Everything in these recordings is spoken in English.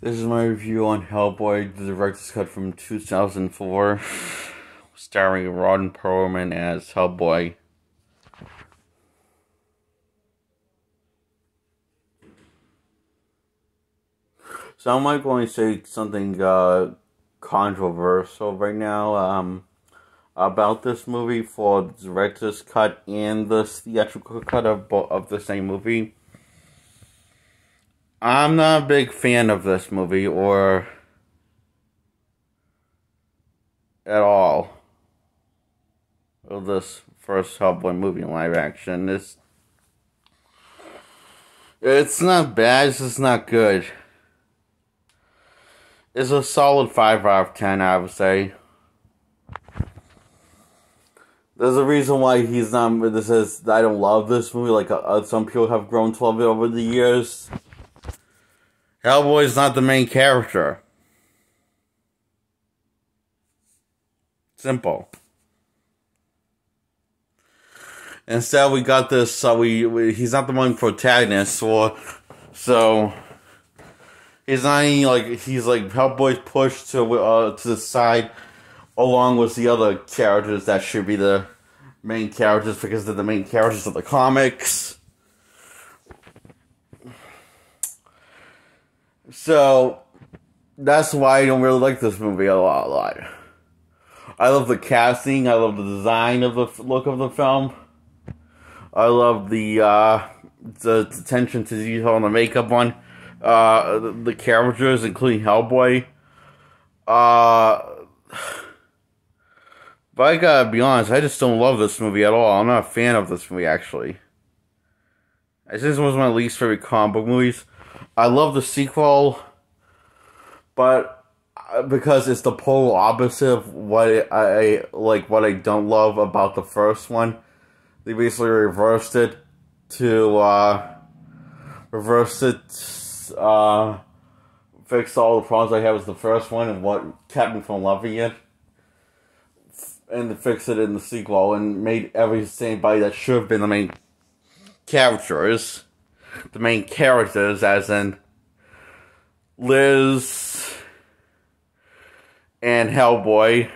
This is my review on Hellboy, the director's cut from 2004, starring Ron Perlman as Hellboy. So I might going to say something controversial right now about this movie for the director's cut and the theatrical cut of the same movie. I'm not a big fan of this movie, or at all, of this first Hellboy movie in live action. It's not bad, it's just not good. It's a solid 5 out of 10, I would say. There's a reason why he's not. This is I don't love this movie. Like some people have grown to love it over the years. Hellboy's not the main character. Simple. Instead, we got this. He's not the main protagonist, so he's not any, he's like Hellboy's pushed to the side, along with the other characters that should be the main characters because they're the main characters of the comics. So that's why I don't really like this movie a lot. I love the casting. I love the design of the look of the film. I love the attention to detail on the makeup on the characters, including Hellboy. But I gotta be honest, I just don't love this movie at all. I'm not a fan of this movie, actually. I think this was one of my least favorite comic book movies. I love the sequel, but because it's the polar opposite of what I like, what I don't love about the first one. They basically reversed it to fix all the problems I had with the first one and what kept me from loving it, and to fix it in the sequel and made everybody that should have been the main characters. The main characters, as in Liz and Hellboy,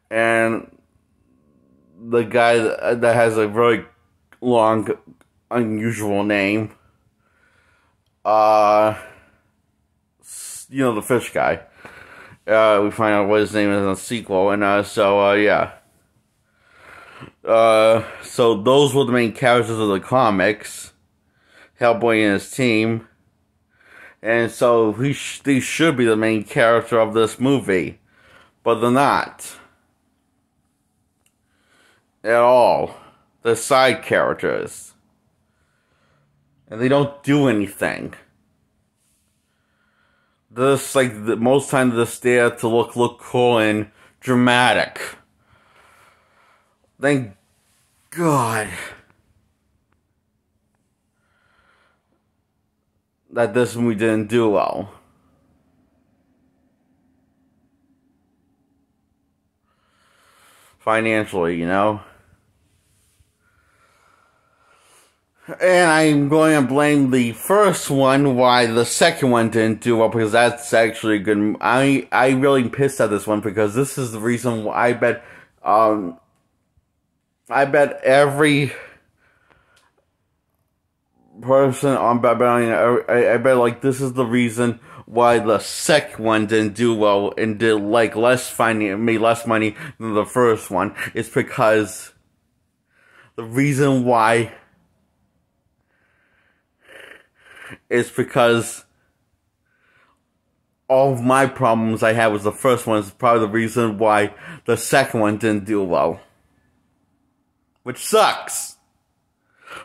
and the guy that has a very long, unusual name. The fish guy. We find out what his name is in the sequel, and yeah. So those were the main characters of the comics. Hellboy and his team, and so they should be the main character of this movie, but they're not at all. They're side characters, and they don't do anything. They're just most times they're there to look cool and dramatic. Thank God that this movie didn't do well. Financially, And I'm going to blame the first one why the second one didn't do well, because that's actually good. I really pissed at this one because this is the reason why I bet every person on Babylon, I bet this is the reason why the second one didn't do well and did made less money than the first one. It's because the reason why is because all of my problems I had with the first one is probably the reason why the second one didn't do well, which sucks.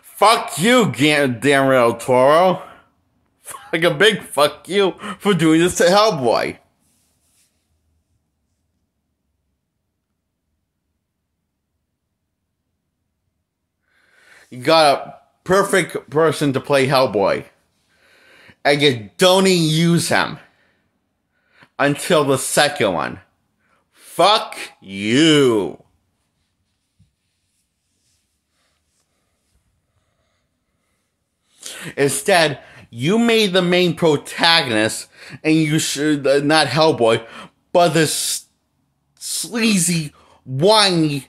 Fuck you, Guillermo del Toro. Like a big fuck you for doing this to Hellboy. You got a perfect person to play Hellboy, and you don't even use him until the second one. Fuck you. Instead, You made the main protagonist, and you should not Hellboy, but this sleazy, whiny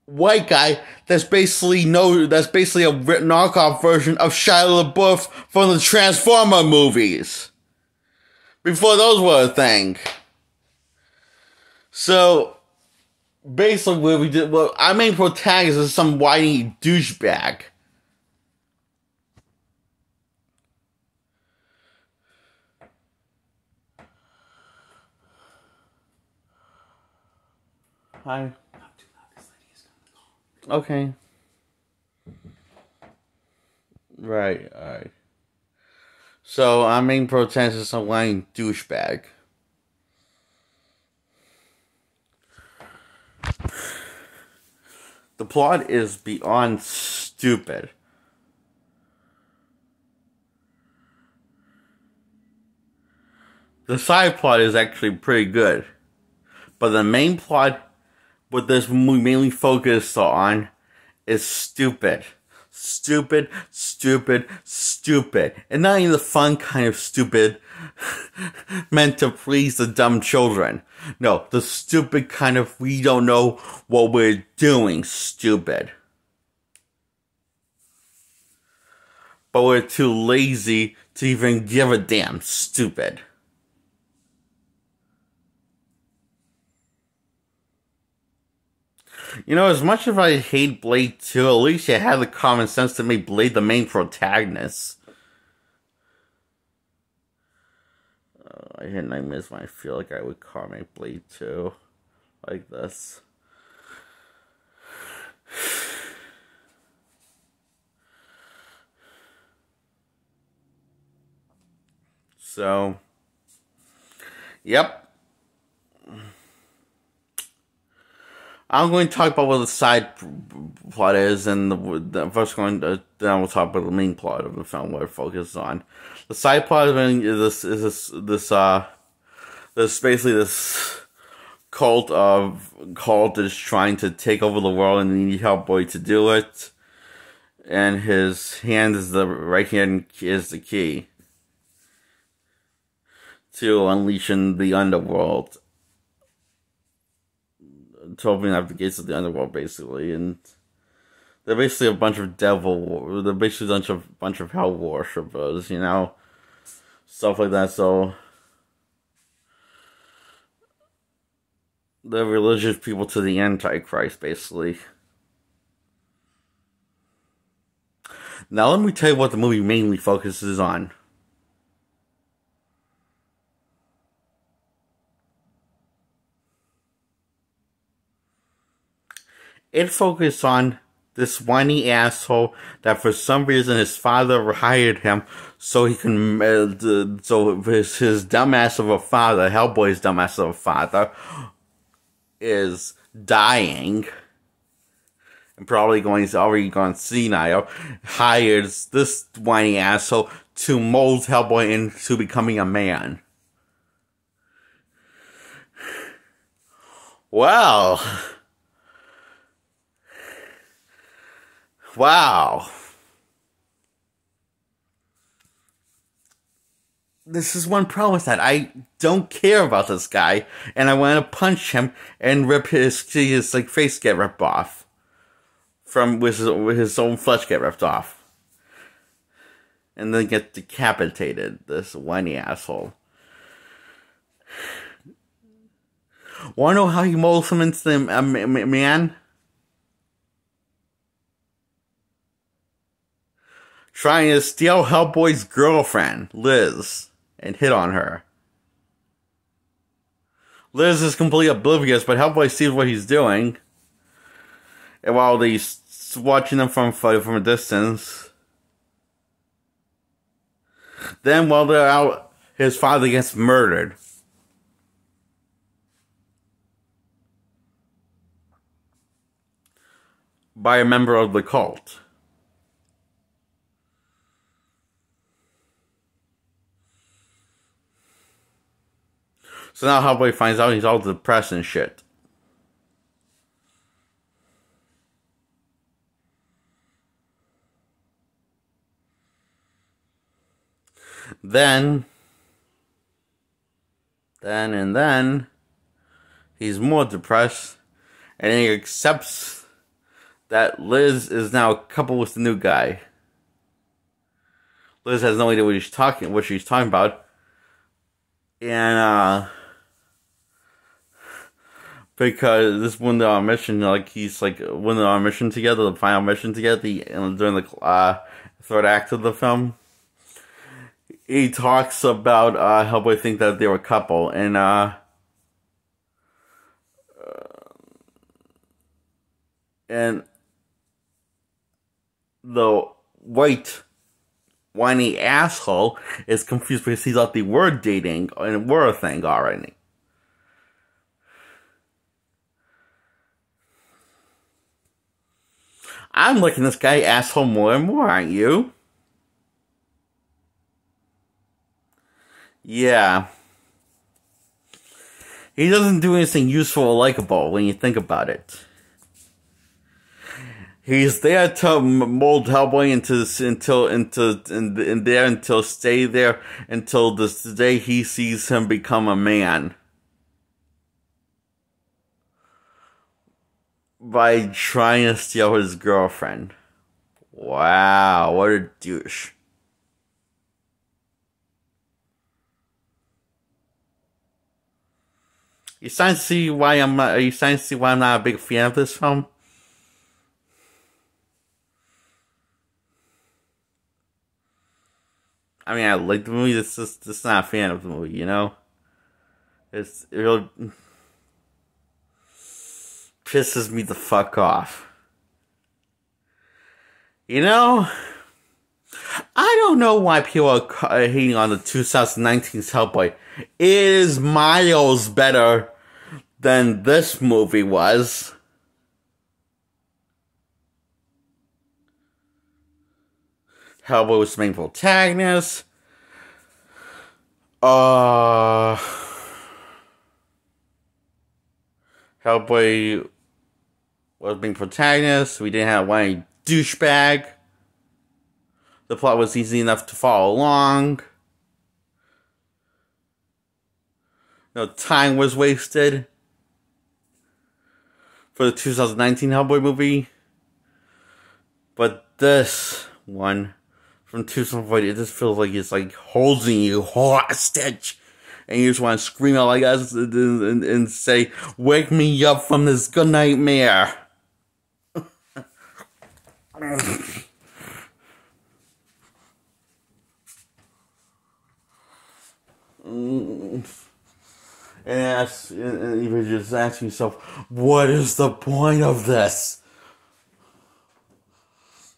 white guy that's basically a knockoff version of Shia LaBeouf from the Transformer movies. Before those were a thing. So basically what we did, well, our main protagonist is some whiny douchebag. Hi. Okay. Right, alright. So our main protagonist is some whiny douchebag. The plot is beyond stupid. The side plot is actually pretty good. But the main plot, what this movie mainly focused on, is stupid. Stupid, stupid, stupid. And not even the fun kind of stupid meant to please the dumb children. No, the stupid kind of we don't know what we're doing stupid. But we're too lazy to even give a damn stupid. You know, as much as I hate Blade 2, at least you had the common sense to make Blade the main protagonist. I had nightmares when I feel like I would comic Blade 2 like this. So, yep. I'm going to talk about what the side plot is, and then we'll talk about the main plot of the film, what it focuses on. The side plot is basically this cult is trying to take over the world, and they need Hellboy to do it. And his hand is the right hand is the key to unleashing the underworld. To opening up the gates of the underworld, basically, and they're basically a bunch of they're basically a bunch of hell worshippers, you know, stuff like that. So they're religious people to the Antichrist, basically. Now let me tell you what the movie mainly focuses on. It focused on this whiny asshole that for some reason his father hired him so he can, so his dumbass of a father, Hellboy's dumbass of a father, is dying and probably already gone senile, hires this whiny asshole to mold Hellboy into becoming a man. Well, wow. This is one problem with that. I don't care about this guy, and I want to punch him and rip his face get ripped off. With his own flesh get ripped off. And then get decapitated, this whiny asshole. Wanna know how he molds him into the man? Trying to steal Hellboy's girlfriend, Liz, and hit on her. Liz is completely oblivious, but Hellboy sees what he's doing. And while he's watching them from a distance. Then while they're out, his father gets murdered. By a member of the cult. So now Hellboy finds out he's all depressed and shit. Then, he's more depressed, and he accepts that Liz is now coupled with the new guy. Liz has no idea what she's talking about, and because this when they're on mission, when they're on mission together, the final mission together, during the third act of the film, he talks about Hellboy think that they were a couple, and the whiny asshole is confused because he thought they were dating and were a thing already. I'm liking this guy asshole more and more, aren't you? Yeah. He doesn't do anything useful or likable when you think about it. He's there to mold Hellboy stay there until the day he sees him become a man. By trying to steal his girlfriend. Wow, what a douche. Are you starting to see why I'm not a big fan of this film? I mean, I like the movie. Just not a fan of the movie, you know? It really pisses me the fuck off. You know? I don't know why people are hating on the 2019's Hellboy. It is miles better than this movie was. Hellboy was the main protagonist. Hellboy was the main protagonist. We didn't have one douchebag. The plot was easy enough to follow along. No time was wasted for the 2019 Hellboy movie. But this one from 2014, it just feels like it's like holding you hostage. And you just want to scream out like us and say, "Wake me up from this good nightmare." And you just ask yourself, what is the point of this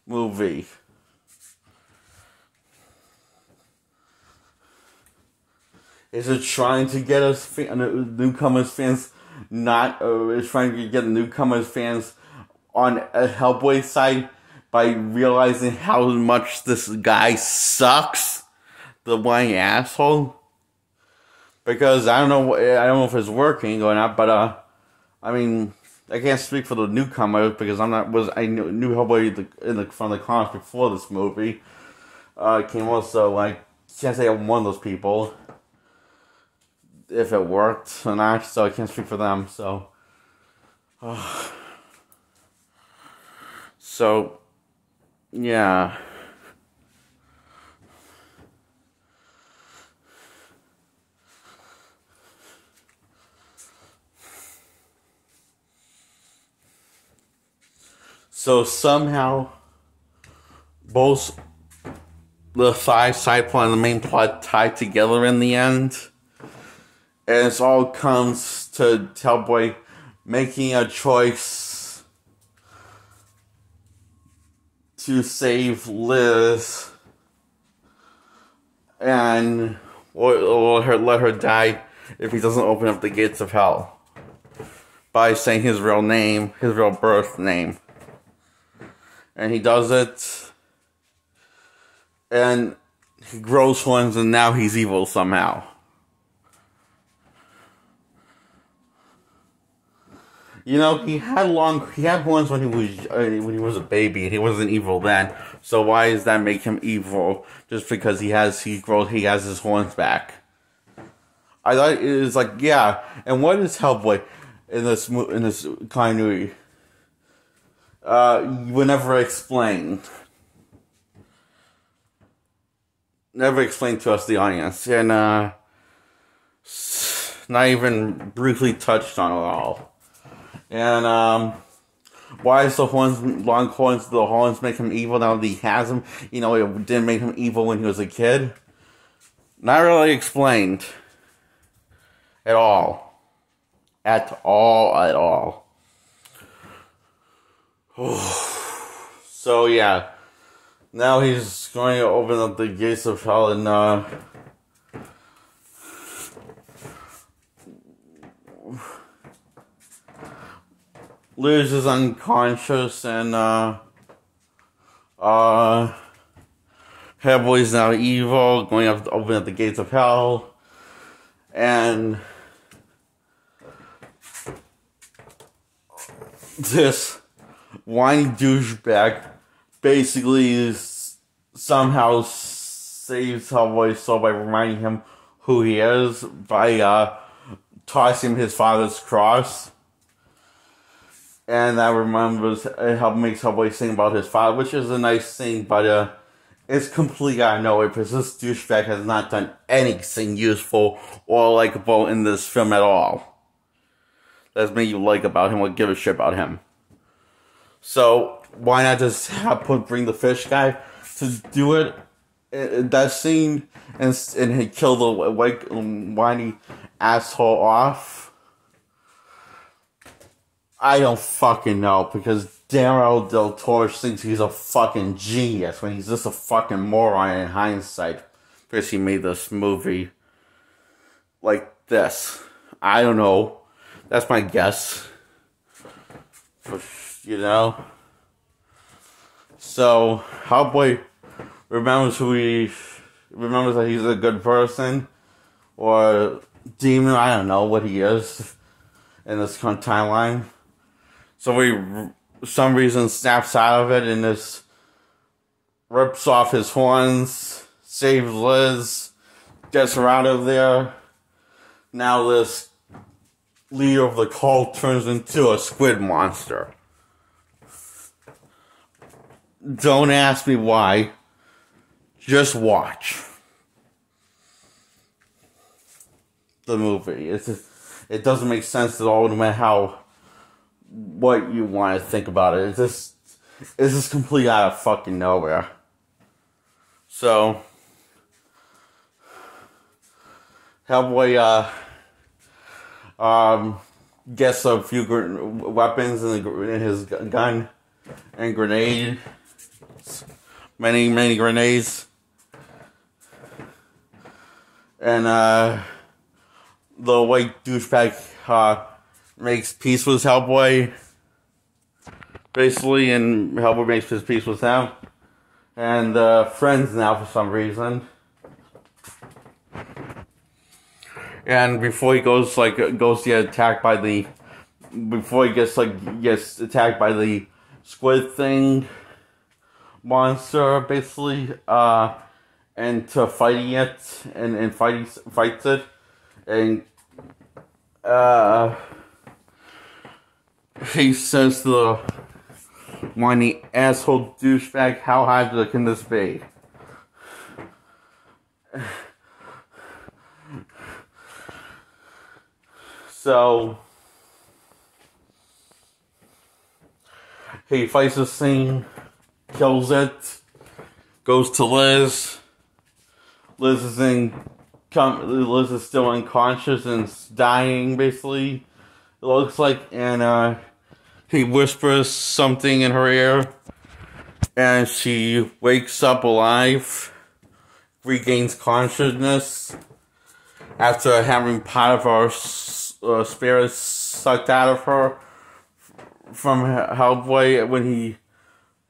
movie? Is it trying to get us newcomers fans is trying to get the newcomers fans on a Hellboy side by realizing how much this guy sucks? The whiny asshole? Because I don't know if it's working or not, but I mean, I can't speak for the newcomers because I knew Hellboy from the comics before this movie came out, so I can't say I'm one of those people if it worked or not, so I can't speak for them. So yeah. So somehow, both the side plot and the main plot tie together in the end. And it all comes to Hellboy making a choice to save Liz and or let her die if he doesn't open up the gates of hell by saying his real name, his real birth name. And he does it, and he grows ones, and now he's evil somehow. You know, he had horns when he was a baby, and he wasn't evil then. So why does that make him evil? Just because he has his horns back. I thought it was like, yeah. And what is Hellboy in this continuity? You never explained. Never explained to us, the audience, and not even briefly touched on it all. And why is the horns make him evil now that he has them? You know, it didn't make him evil when he was a kid. Not really explained. At all. At all. So, yeah. Now he's going to open up the gates of hell and, Liz is unconscious and, Hellboy's now evil, going up to open up the gates of hell. And this whiny douchebag basically somehow saves Hellboy's soul by reminding him who he is by tossing him his father's cross. And that makes Hellboy sing about his father, which is a nice thing, but it's completely out of nowhere because this douchebag has not done anything useful or likable in this film at all. That's made you like about him or give a shit about him. So why not just bring the fish guy to do it? That scene and he kill the whiny asshole off. I don't fucking know, because Guillermo del Toro thinks he's a fucking genius when he's just a fucking moron in hindsight, because he made this movie like this. I don't know. That's my guess. You know? So, Hellboy remembers that he's a good person, or demon, I don't know what he is in this timeline. So he, for some reason, snaps out of it and just rips off his horns, saves Liz, gets her out of there. Now this leader of the cult turns into a squid monster. Don't ask me why. Just watch the movie. It doesn't make sense at all, no matter what you want to think about it. It's just completely out of fucking nowhere. So, Hellboy gets a few weapons in his gun and grenade. Many grenades. And the white douchebag makes peace with Hellboy, basically, and Hellboy makes his peace with him, and friends now for some reason. And before he gets attacked by the squid thing monster, basically, and to fighting it and fights it, and he says to the whiny asshole douchebag, how hard can this be? So he fights this thing, kills it, goes to Liz. Liz is still unconscious and dying, basically, it looks like, and he whispers something in her ear, and she wakes up alive, regains consciousness, after having part of her spirit sucked out of her from Hellboy when he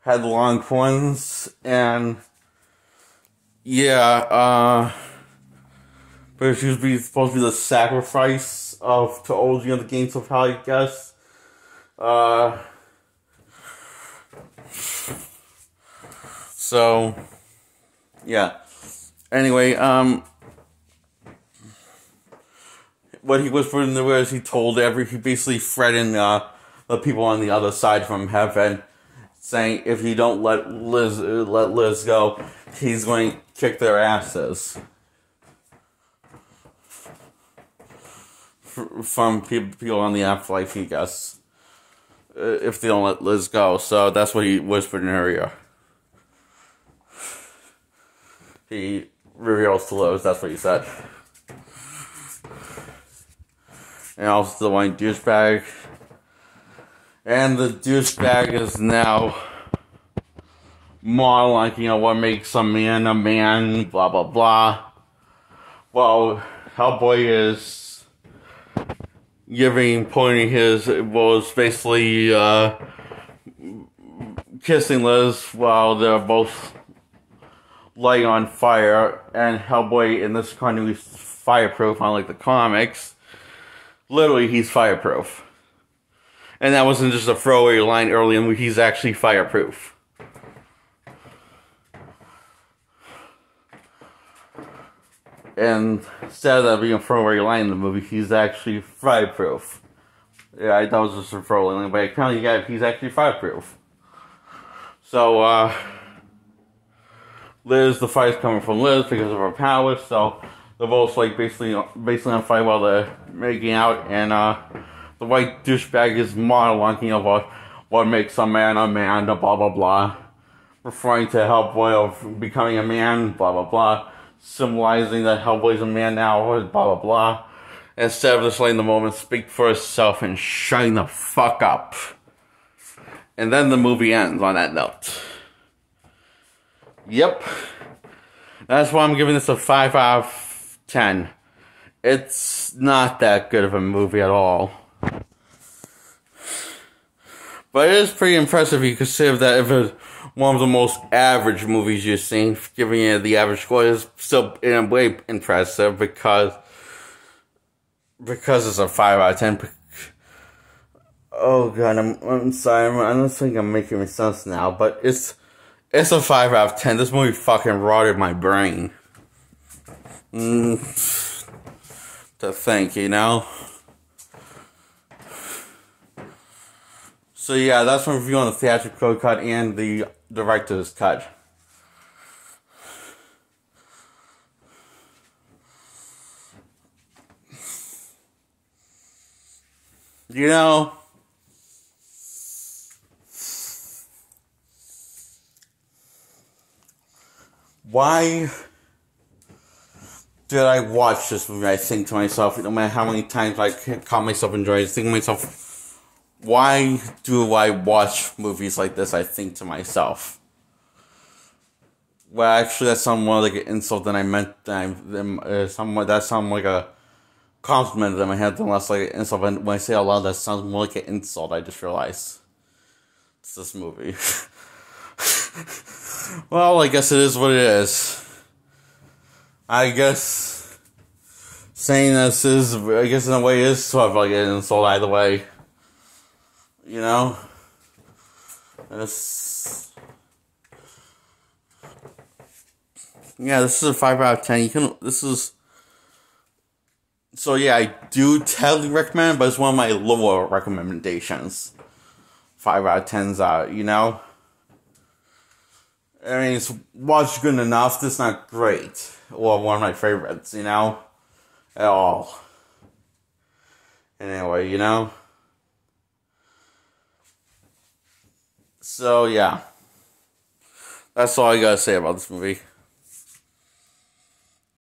had the long horns, and yeah, but she was supposed to be the sacrifice to old the gates of hell, I guess. So So, yeah. Anyway, what he whispered in the ear is he basically threatened the people on the other side from heaven, saying if you don't let Liz go, he's going to kick their asses. From people on the afterlife, he guess, if they don't let Liz go. So that's what he whispered in her ear. He reveals to Liz, that's what he said. And also the one douchebag. And the douchebag is now modeling, what makes a man, blah, blah, blah. Well, Hellboy is was basically kissing Liz while they're both lighting on fire, and Hellboy in this continuity is fireproof, unlike the comics. Literally, he's fireproof. And that wasn't just a throwaway line early in, he's actually fireproof. And instead of that being a throwaway line in the movie, he's actually fireproof. Yeah, I thought it was just a throwaway line, but apparently he's actually fireproof. So, Liz, the fire's coming from Liz because of her powers, so they're both basically on fire while they're making out, and the white douchebag is monologuing about what makes a man, blah blah blah, referring to Hellboy of becoming a man, blah blah blah, symbolizing that Hellboy's a man now, blah blah blah, instead of just letting the moment speak for itself and shutting the fuck up. And then the movie ends on that note. Yep. That's why I'm giving this a 5 out of 10. It's not that good of a movie at all. But it is pretty impressive if you consider that if it's one of the most average movies you've seen, giving it the average score is still in a way impressive because it's a 5 out of 10. Oh god, I'm sorry, I don't think I'm making any sense now, but it's a 5 out of 10. This movie fucking rotted my brain. To think, So yeah, that's my review on the theatrical cut and the director's cut. Why did I watch this movie? I think to myself, no matter how many times I caught myself enjoying it, I think to myself, why do I watch movies like this? I think to myself. Well, actually, that sounded more like an insult than I meant. That sounded like a compliment that I had, than less like an insult. But when I say it out loud, that sounds more like an insult. I just realized it's this movie. Well, I guess it is what it is. I guess saying this is, I guess in a way, is sort of like an insult either way. Yeah, this is a 5 out of 10. So yeah, I do totally recommend it, but it's one of my lower recommendations. 5 out of 10s out, I mean, it's watched good enough. It's not great. Well, one of my favorites, at all. Anyway, So, yeah. That's all I gotta say about this movie.